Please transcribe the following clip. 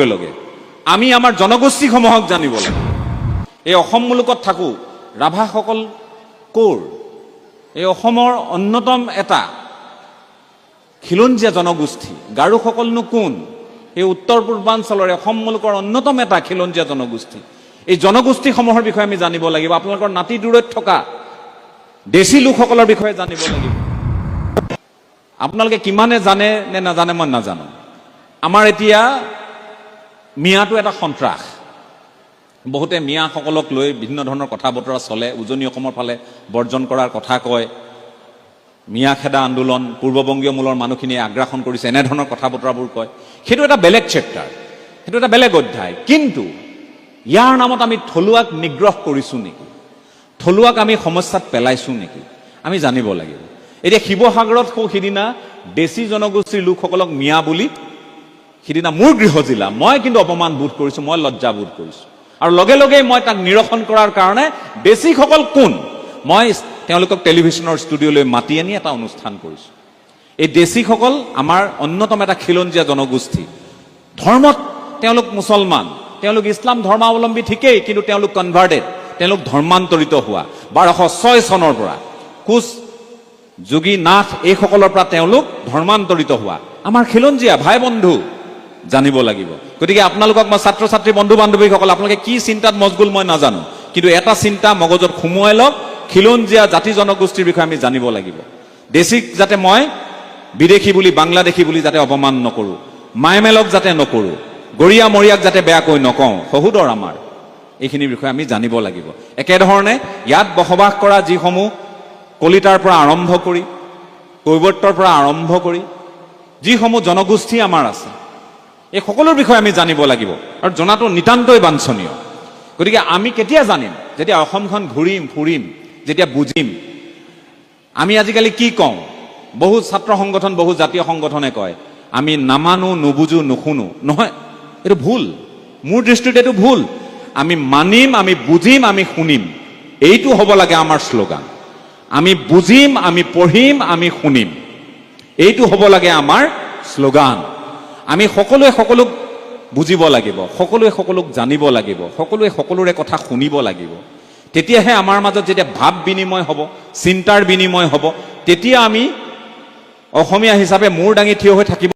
লগে আমি আমাৰ জনগোষ্ঠীসমূহক জানিব লাগে। এই অসম মুলুকত থাকো, ৰাভাসকল ক'ৰ? এই অসমৰ অন্যতম এটা খিলঞ্জীয়া জনগোষ্ঠী। গাৰোসকলনো কোন? এই উত্তৰ পূৰ্বাঞ্চলৰ অসম মুলুকৰ অন্যতম এটা খিলঞ্জীয়া জনগোষ্ঠী। এই জনগোষ্ঠীসমূহৰ বিষয়ে আমি জানিব লাগিব। আপোনালোকৰ নাতি দূৰৈত থকা দেশী লোকসকলৰ বিষয়ে জানিব লাগিব। আপোনালোকে কিমানে জানে নে নাজানে মই নাজানো। আমাৰ এতিয়া মিয়াটো এটা সন্ত্ৰাস। বহুতে মিয়াসকলক লৈ বিভিন্ন ধৰণৰ কথা বতৰা চলে। উজনি অসমৰ ফালে বৰ্জন কৰাৰ কথা কয়। মিয়া খেদা আন্দোলন, পূৰ্ববংগীয় মূলৰ মানুহখিনিয়ে আগ্ৰাসন কৰিছে, এনেধৰণৰ কথা বতৰাবোৰ কয়। সেইটো এটা বেলেগ চেপ্টাৰ, সেইটো এটা বেলেগ অধ্যায়। কিন্তু ইয়াৰ নামত আমি থলুৱাক নিগ্ৰহ কৰিছোঁ নেকি? থলুৱাক আমি সমস্যাত পেলাইছোঁ নেকি? আমি জানিব লাগিব। এতিয়া শিৱসাগৰত সিদিনা দেশী জনগোষ্ঠীৰ লোকসকলক মিয়া বুলি সিদিনা মোৰ গৃহ জিলা, মই কিন্তু অপমান বোধ কৰিছোঁ, মই লজ্জা বোধ কৰিছোঁ। আৰু লগে লগে মই তাক নিৰসন কৰাৰ কাৰণে দেশীসকল কোন মই তেওঁলোকক টেলিভিশ্যনৰ ষ্টুডিঅ'লৈ মাতি আনি এটা অনুষ্ঠান কৰিছোঁ। এই দেশীসকল আমাৰ অন্যতম এটা খিলঞ্জীয়া জনগোষ্ঠী। ধৰ্মত তেওঁলোক মুছলমান, তেওঁলোক ইছলাম ধৰ্মাৱলম্বী ঠিকেই, কিন্তু তেওঁলোক কনভাৰ্টেড, তেওঁলোক ধৰ্মান্তৰিত হোৱা 1206 চনৰ পৰা কোচ যোগী নাথ এইসকলৰ পৰা তেওঁলোক ধৰ্মান্তৰিত হোৱা আমাৰ খিলঞ্জীয়া ভাই বন্ধু, জানিব লাগিব। গতিকে আপোনালোকক মই ছাত্ৰ ছাত্ৰী বন্ধু বান্ধৱীসকল, আপোনালোকে কি চিন্তাত মজগুল মই নাজানো, কিন্তু এটা চিন্তা মগজত সুমুৱাই লওক, খিলঞ্জীয়া জাতি জনগোষ্ঠীৰ বিষয়ে আমি জানিব লাগিব। দেশীক যাতে মই বিদেশী বুলি, বাংলাদেশী বুলি যাতে অপমান নকৰোঁ, মাইমেলক যাতে নকৰোঁ, গৰীয়া মৰিয়াক যাতে বেয়াকৈ নকওঁ, সহোদৰ আমাৰ, এইখিনিৰ বিষয়ে আমি জানিব লাগিব। একেধৰণে ইয়াত বসবাস কৰা যিসমূহ কলিতাৰ পৰা আৰম্ভ কৰি, কৈৱৰ্তৰ পৰা আৰম্ভ কৰি যিসমূহ জনগোষ্ঠী আমাৰ আছে, এই সকলোৰ বিষয়ে আমি জানিব লাগিব আৰু জনাটো নিতান্তই বাঞ্ছনীয়। গতিকে আমি কেতিয়া জানিম? যেতিয়া অসমখন ঘূৰিম ফুৰিম, যেতিয়া বুজিম। আমি আজিকালি কি কওঁ? বহু ছাত্ৰ সংগঠন, বহু জাতীয় সংগঠনে কয় আমি নামানো, নুবুজো, নুশুনো। নহয়, এইটো ভুল। মোৰ দৃষ্টিত এইটো ভুল। আমি মানিম, আমি বুজিম, আমি শুনিম, এইটো হ'ব লাগে আমাৰ শ্লোগান। আমি বুজিম, আমি পঢ়িম, আমি শুনিম, এইটো হ'ব লাগে আমাৰ শ্লোগান। আমি সকলোৱে সকলোক বুজিব লাগিব, সকলোৱে সকলোক জানিব লাগিব, সকলোৱে সকলোৰে কথা শুনিব লাগিব। তেতিয়াহে আমাৰ মাজত যেতিয়া ভাৱ বিনিময় হ'ব, চিন্তাৰ বিনিময় হ'ব, তেতিয়া আমি অসমীয়া হিচাপে মূৰ দাঙি থিয় হৈ থাকিব।